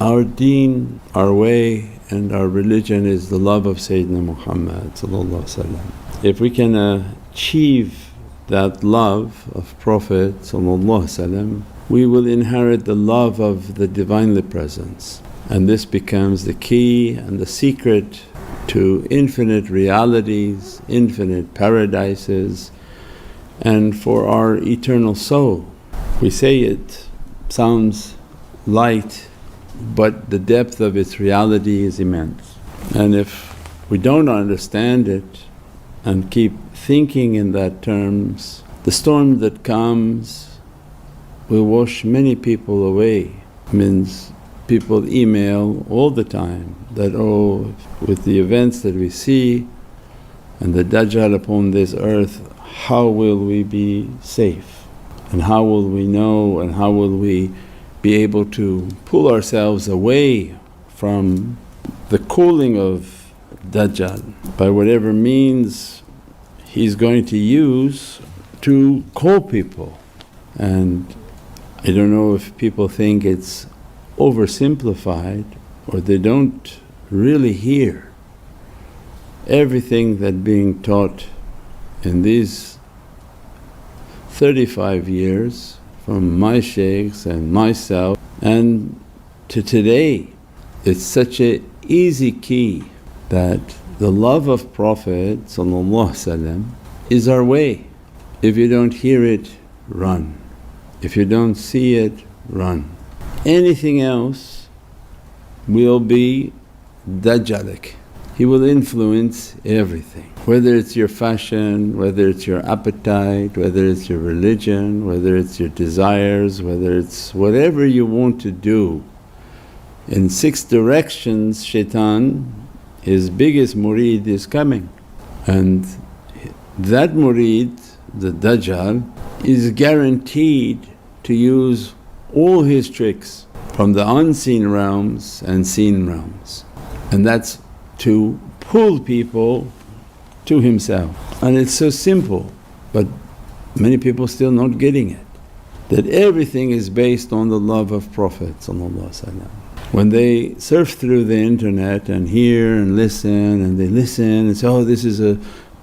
Our deen, our way and our religion is the love of Sayyidina Muhammad. If we can achieve that love of Prophet we will inherit the love of the Divinely Presence, and this becomes the key and the secret to infinite realities, infinite paradises, and for our eternal soul. We say it sounds light, but the depth of its reality is immense. And if we don't understand it and keep thinking in that terms, the storm that comes will wash many people away. Means people email all the time that, oh, with the events that we see and the Dajjal upon this earth, how will we be safe and how will we know and how will we be able to pull ourselves away from the calling of Dajjal by whatever means he's going to use to call people. And I don't know if people think it's oversimplified or they don't really hear everything that being taught in these 35 years from my shaykhs and myself and to today. It's such a easy key that the love of Prophet is our way. If you don't hear it, run. If you don't see it, run. Anything else will be Dajjalic. He will influence everything, whether it's your fashion, whether it's your appetite, whether it's your religion, whether it's your desires, whether it's whatever you want to do. In 6 directions shaitan, his biggest murid is coming, and that murid, the Dajjal, is guaranteed to use all his tricks from the unseen realms and seen realms, and that's to pull people to himself. And it's so simple, but many people still not getting it, that everything is based on the love of Prophet. When they surf through the internet and hear and listen and they listen and say, oh, this is a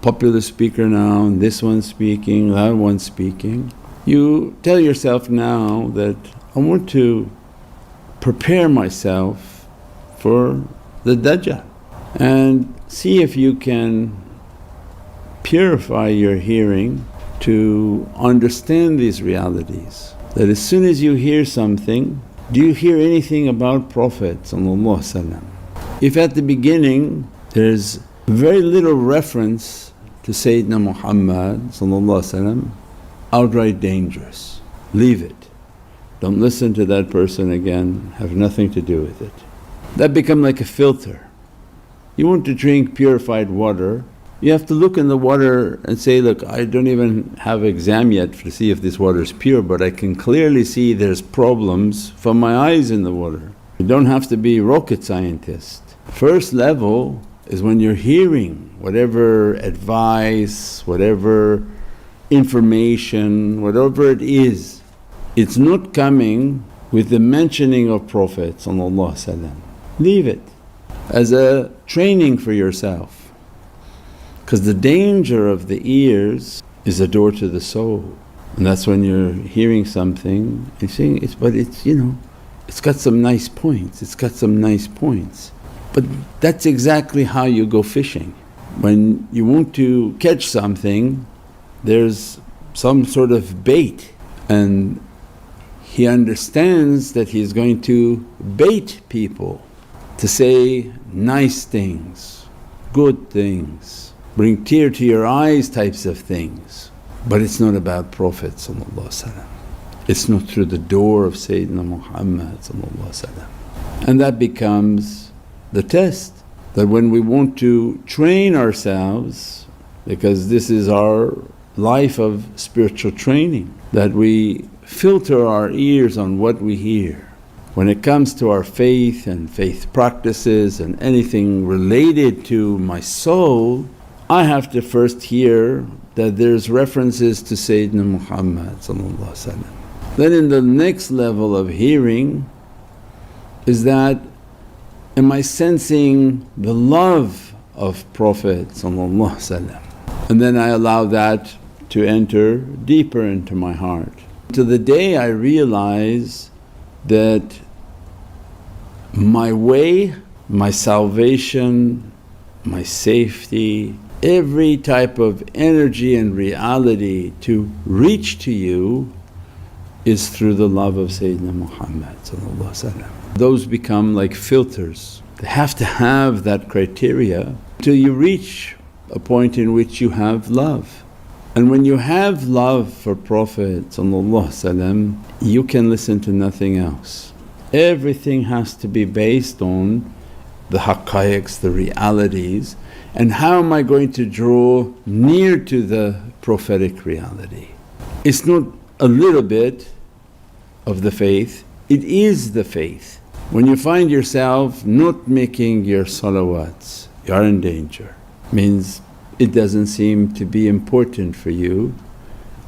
popular speaker now and this one's speaking, that one's speaking, you tell yourself now that I want to prepare myself for the Dajjal, and see if you can purify your hearing to understand these realities. That as soon as you hear something, do you hear anything about Prophet? If at the beginning there's very little reference to Sayyidina Muhammad outright dangerous, leave it. Don't listen to that person again, have nothing to do with it. That become like a filter. You want to drink purified water, you have to look in the water and say, look, I don't even have exam yet to see if this water is pure, but I can clearly see there's problems from my eyes in the water. You don't have to be rocket scientist. First level is when you're hearing whatever advice, whatever information, whatever it is, it's not coming with the mentioning of Prophet. Leave it as a training for yourself, because the danger of the ears is a door to the soul. And that's when you're hearing something and saying, but it's it's got some nice points, it's got some nice points. But that's exactly how you go fishing. When you want to catch something, there's some sort of bait, and he understands that he's going to bait people to say nice things, good things, bring tear to your eyes types of things. But it's not about Prophet. It's not through the door of Sayyidina Muhammad. And that becomes the test, that when we want to train ourselves, because this is our life of spiritual training, that we filter our ears on what we hear. When it comes to our faith and faith practices and anything related to my soul, I have to first hear that there's references to Sayyidina Muhammad. Then in the next level of hearing, is that, am I sensing the love of Prophet and then I allow that to enter deeper into my heart. To the day I realize that my way, my salvation, my safety, every type of energy and reality to reach to you is through the love of Sayyidina Muhammad. Those become like filters. They have to have that criteria till you reach a point in which you have love. And when you have love for Prophet you can listen to nothing else. Everything has to be based on the haqqaiqs, the realities, and how am I going to draw near to the prophetic reality. It's not a little bit of the faith, it is the faith. When you find yourself not making your salawats, you are in danger. Means it doesn't seem to be important for you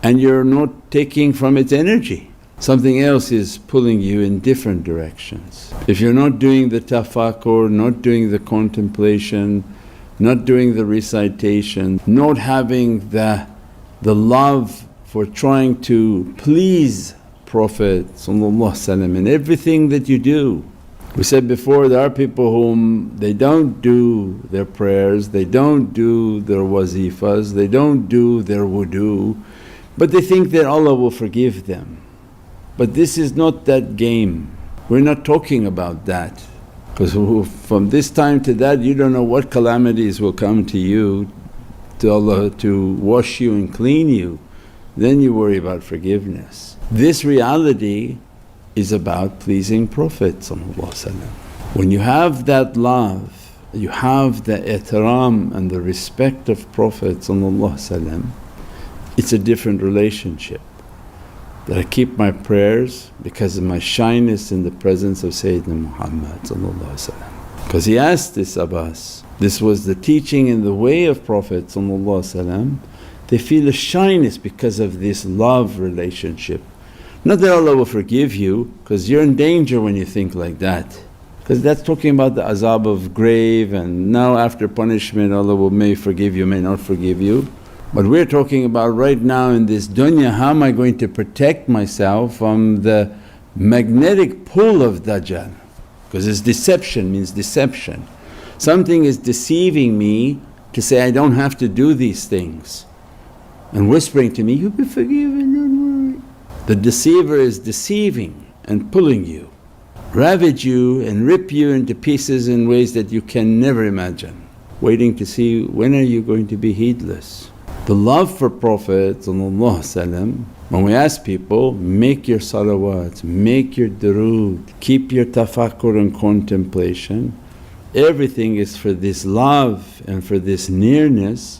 and you're not taking from its energy. Something else is pulling you in different directions. If you're not doing the tafakkur, not doing the contemplation, not doing the recitation, not having the love for trying to please Prophet in everything that you do. We said before, there are people whom they don't do their prayers, they don't do their wazifas, they don't do their wudu, but they think that Allah will forgive them. But this is not that game, we're not talking about that. Because from this time to that you don't know what calamities will come to you, to Allah to wash you and clean you, then you worry about forgiveness. This reality is about pleasing Prophet. When you have that love, you have the ihtiram and the respect of Prophet, it's a different relationship. That I keep my prayers because of my shyness in the presence of Sayyidina Muhammad because he asked this of us. This was the teaching and the way of Prophet. They feel a shyness because of this love relationship. Not that Allah will forgive you, because you're in danger when you think like that, because that's talking about the azab of grave and now after punishment Allah may forgive you, may not forgive you. But we're talking about right now in this dunya, how am I going to protect myself from the magnetic pull of Dajjal? Because it's deception, means deception. Something is deceiving me to say, I don't have to do these things, and whispering to me, you'll be forgiven, don't worry. The deceiver is deceiving and pulling you, ravage you and rip you into pieces in ways that you can never imagine, waiting to see when are you going to be heedless. The love for Prophet when we ask people, make your salawats, make your durood, keep your tafakkur and contemplation, everything is for this love and for this nearness,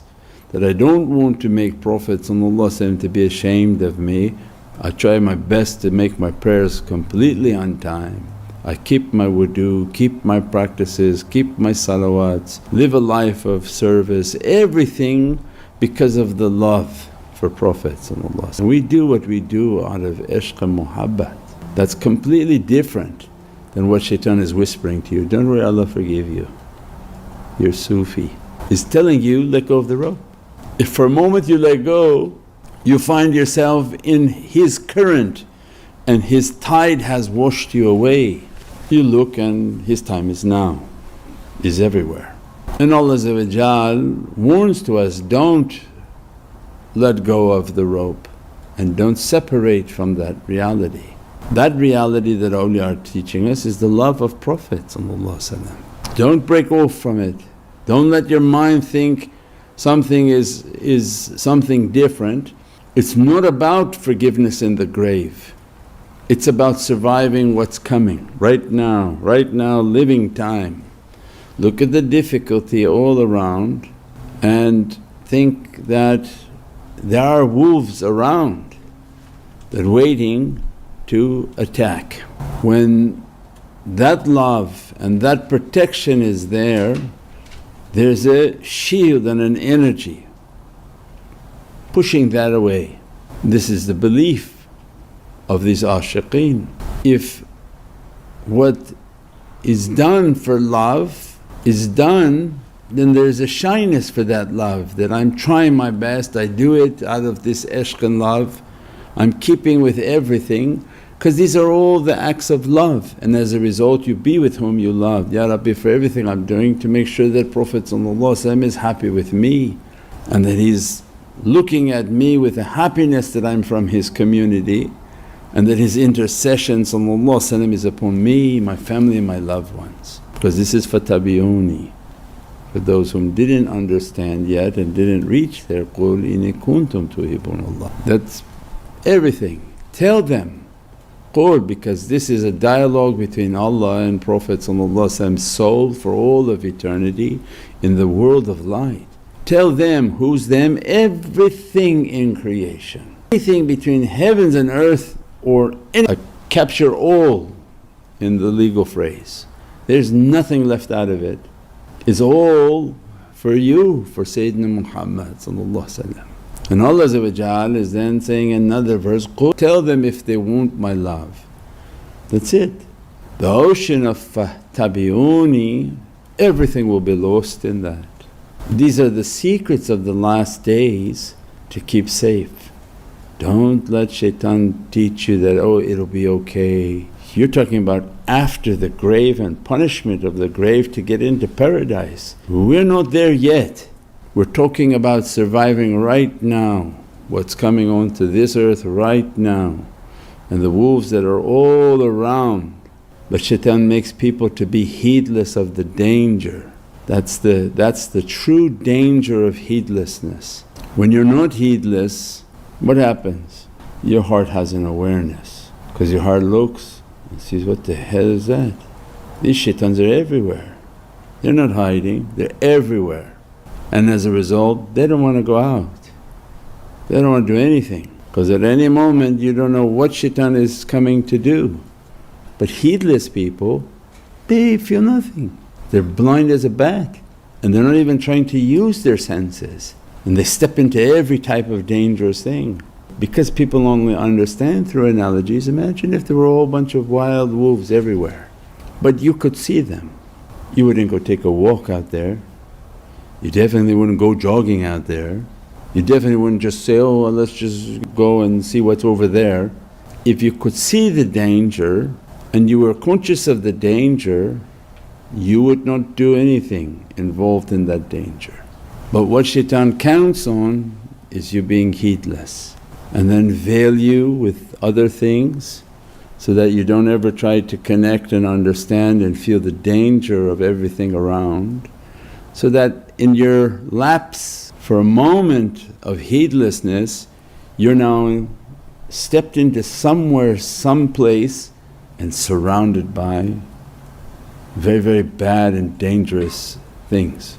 that I don't want to make Prophet to be ashamed of me. I try my best to make my prayers completely on time. I keep my wudu, keep my practices, keep my salawats, live a life of service, everything because of the love for Prophet. And we do what we do out of ishq and muhabbat. That's completely different than what shaitan is whispering to you, don't worry, Allah forgive you, you're Sufi. He's telling you, let go of the rope. If for a moment you let go, you find yourself in his current and his tide has washed you away. You look and his time is now, is everywhere. And Allah warns to us, don't let go of the rope and don't separate from that reality. That reality that awliya are teaching us is the love of Prophet. Don't break off from it, don't let your mind think something is something different. It's not about forgiveness in the grave, it's about surviving what's coming right now, living time. Look at the difficulty all around and think that there are wolves around that waiting to attack. When that love and that protection is there, there's a shield and an energy pushing that away. This is the belief of these ashiqeen. If what is done for love, is done, then there's a shyness for that love, that I'm trying my best, I do it out of this ishq and love, I'm keeping with everything, because these are all the acts of love, and as a result you be with whom you love. Ya Rabbi, for everything I'm doing to make sure that Prophet is happy with me, and that he's looking at me with a happiness that I'm from his community, and that his intercession is upon me, my family and my loved ones. Because this is fatabi'uni, for those whom didn't understand yet and didn't reach there, قُلْ إِنِ كُنْتُمْ تُحِبُّونَ اللَّهَ. That's everything. Tell them, qul, because this is a dialogue between Allah and Prophet's soul for all of eternity in the world of light. Tell them, who's them? Everything in creation, anything between heavens and earth, or capture all in the legal phrase. There's nothing left out of it. It's all for you, for Sayyidina Muhammad. And Allah is then saying in another verse, "Qul," tell them if they want my love. That's it. The ocean of fatabi'uni, everything will be lost in that. These are the secrets of the last days to keep safe. Don't let shaitan teach you that, oh it'll be okay. You're talking about after the grave and punishment of the grave to get into paradise. We're not there yet. We're talking about surviving right now, what's coming onto this earth right now, and the wolves that are all around. But shaitan makes people to be heedless of the danger. That's the true danger of heedlessness. When you're not heedless, what happens? Your heart has an awareness, because your heart looks and sees, what the hell is that? These shaitans are everywhere. They're not hiding, they're everywhere. And as a result they don't want to go out, they don't want to do anything, because at any moment you don't know what shaitan is coming to do. But heedless people, they feel nothing, they're blind as a bat, and they're not even trying to use their senses, and they step into every type of dangerous thing. Because people only understand through analogies, imagine if there were a whole bunch of wild wolves everywhere, but you could see them. You wouldn't go take a walk out there, you definitely wouldn't go jogging out there, you definitely wouldn't just say, oh well, let's just go and see what's over there. If you could see the danger and you were conscious of the danger, you would not do anything involved in that danger. But what shaitan counts on is you being heedless, and then veil you with other things so that you don't ever try to connect and understand and feel the danger of everything around. So that in your lapse for a moment of heedlessness, you're now stepped into somewhere, someplace, and surrounded by very, very bad and dangerous things.